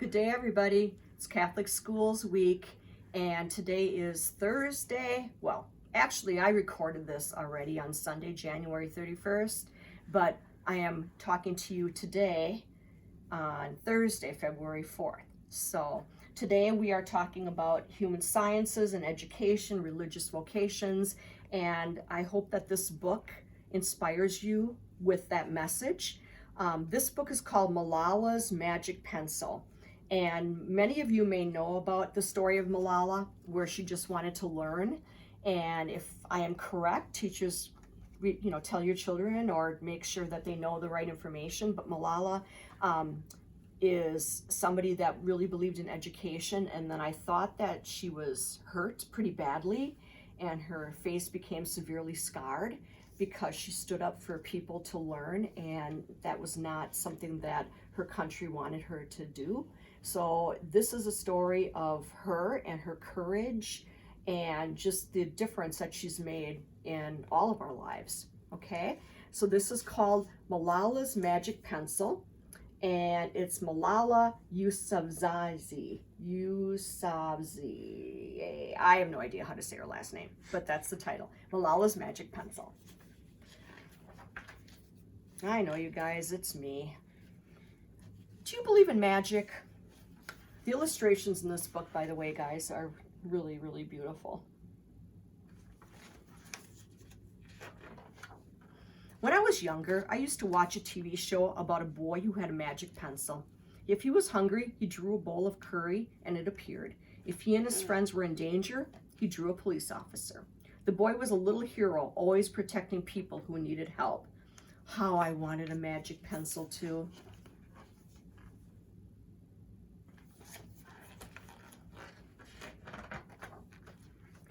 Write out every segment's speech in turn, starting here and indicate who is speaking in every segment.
Speaker 1: Good day, everybody. It's Catholic Schools Week, and today is Thursday. Well, actually, I recorded this already on Sunday, January 31st, but I am talking to you today on Thursday, February 4th. So today we are talking about human sciences and education, religious vocations, and I hope that this book inspires you with that message. This book is called Malala's Magic Pencil. And many of you may know about the story of Malala, where she just wanted to learn. And if I am correct, teachers, tell your children or make sure that they know the right information. But Malala is somebody that really believed in education. And then I thought that she was hurt pretty badly, and her face became severely scarred because she stood up for people to learn, and that was not something that her country wanted her to do. So this is a story of her and her courage and just the difference that she's made in all of our lives, okay? So this is called Malala's Magic Pencil, and it's Malala Yousafzai. I have no idea how to say her last name, but that's the title, Malala's Magic Pencil. I know, you guys, it's me. Do you believe in magic? The illustrations in this book, by the way, guys, are really, really beautiful. When I was younger, I used to watch a TV show about a boy who had a magic pencil. If he was hungry, he drew a bowl of curry and it appeared. If he and his friends were in danger, he drew a police officer. The boy was a little hero, always protecting people who needed help. How I wanted a magic pencil too.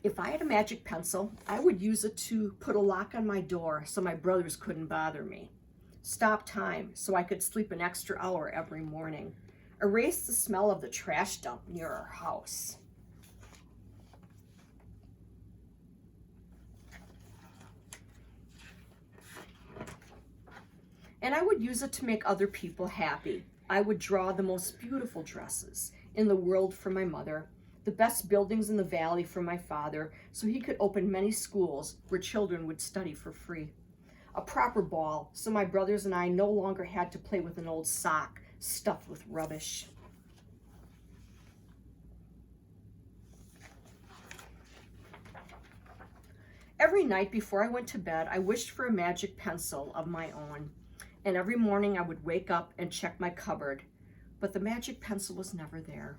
Speaker 1: If I had a magic pencil, I would use it to put a lock on my door so my brothers couldn't bother me. Stop time so I could sleep an extra hour every morning. Erase the smell of the trash dump near our house. And I would use it to make other people happy. I would draw the most beautiful dresses in the world for my mother, the best buildings in the valley for my father, so he could open many schools where children would study for free. A proper ball, so my brothers and I no longer had to play with an old sock stuffed with rubbish. Every night before I went to bed, I wished for a magic pencil of my own. And every morning I would wake up and check my cupboard, but the magic pencil was never there.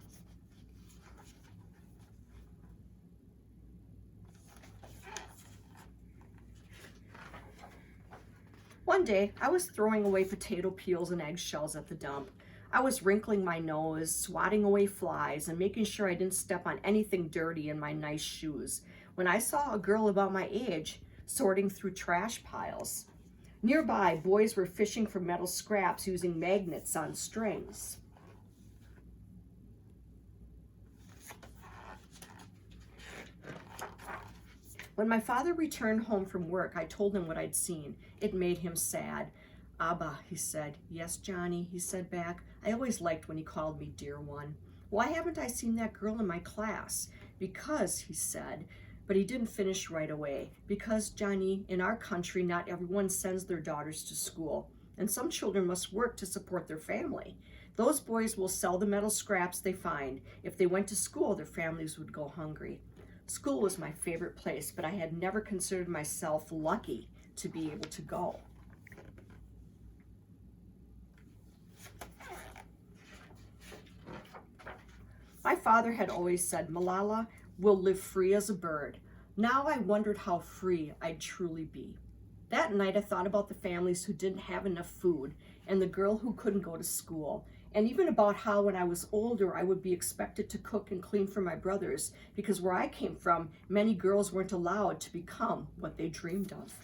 Speaker 1: One day, I was throwing away potato peels and eggshells at the dump. I was wrinkling my nose, swatting away flies, and making sure I didn't step on anything dirty in my nice shoes, when I saw a girl about my age sorting through trash piles. Nearby, boys were fishing for metal scraps using magnets on strings. When my father returned home from work, I told him what I'd seen. It made him sad. "Abba," he said. "Yes, Johnny," he said back. "I always liked when he called me dear one. Why haven't I seen that girl in my class?" "Because," he said, but he didn't finish right away. "Because, Johnny, in our country, not everyone sends their daughters to school, and some children must work to support their family. Those boys will sell the metal scraps they find. If they went to school, their families would go hungry. School was my favorite place, but I had never considered myself lucky to be able to go." My father had always said, "Malala will live free as a bird." Now I wondered how free I'd truly be. That night I thought about the families who didn't have enough food and the girl who couldn't go to school, and even about how when I was older I would be expected to cook and clean for my brothers, because where I came from, many girls weren't allowed to become what they dreamed of.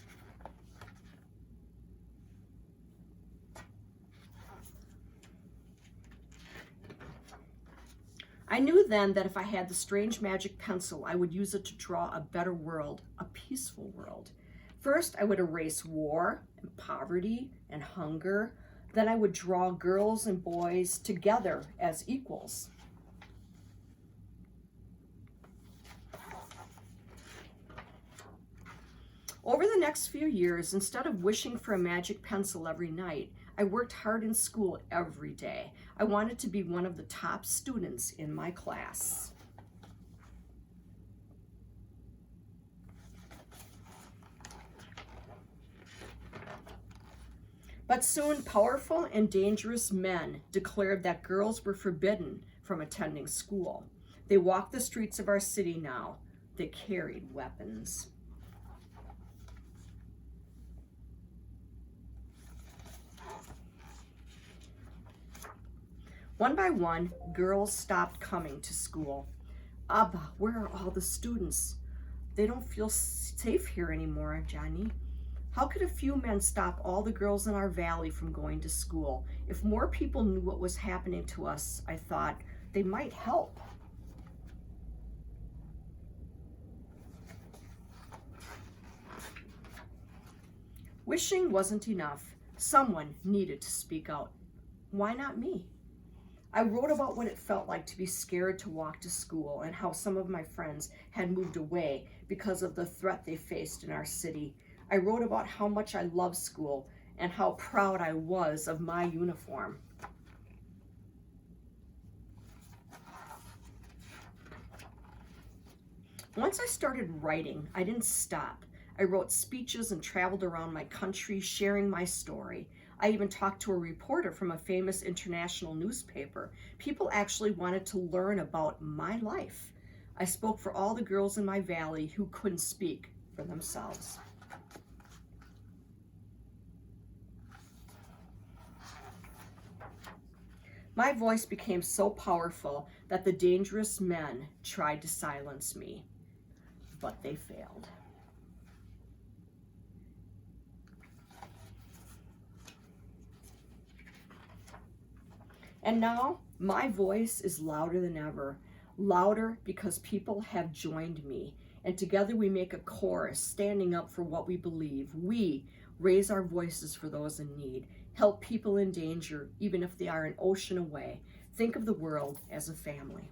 Speaker 1: I knew then that if I had the strange magic pencil, I would use it to draw a better world, a peaceful world. First, I would erase war and poverty and hunger. Then I would draw girls and boys together as equals. Over the next few years, instead of wishing for a magic pencil every night, I worked hard in school every day. I wanted to be one of the top students in my class. But soon, powerful and dangerous men declared that girls were forbidden from attending school. They walked the streets of our city now. They carried weapons. One by one, girls stopped coming to school. Abba, where are all the students? They don't feel safe here anymore, Johnny. How could a few men stop all the girls in our valley from going to school? If more people knew what was happening to us, I thought, they might help. Wishing wasn't enough. Someone needed to speak out. Why not me? I wrote about what it felt like to be scared to walk to school and how some of my friends had moved away because of the threat they faced in our city. I wrote about how much I loved school and how proud I was of my uniform. Once I started writing, I didn't stop. I wrote speeches and traveled around my country sharing my story. I even talked to a reporter from a famous international newspaper. People actually wanted to learn about my life. I spoke for all the girls in my valley who couldn't speak for themselves. My voice became so powerful that the dangerous men tried to silence me, but they failed. And now my voice is louder than ever, louder because people have joined me. And together we make a chorus standing up for what we believe. We raise our voices for those in need, help people in danger, even if they are an ocean away. Think of the world as a family.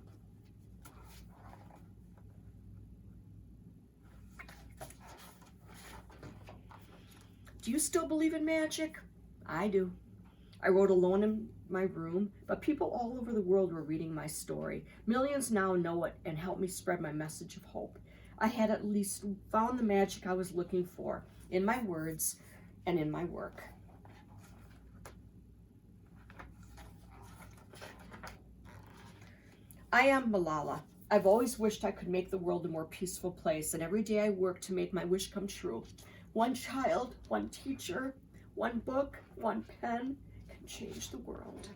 Speaker 1: Do you still believe in magic? I do. I wrote alone in my room, but people all over the world were reading my story. Millions now know it and help me spread my message of hope. I had at least found the magic I was looking for in my words and in my work. I am Malala. I've always wished I could make the world a more peaceful place, and every day I work to make my wish come true. One child, one teacher, one book, one pen, change the world.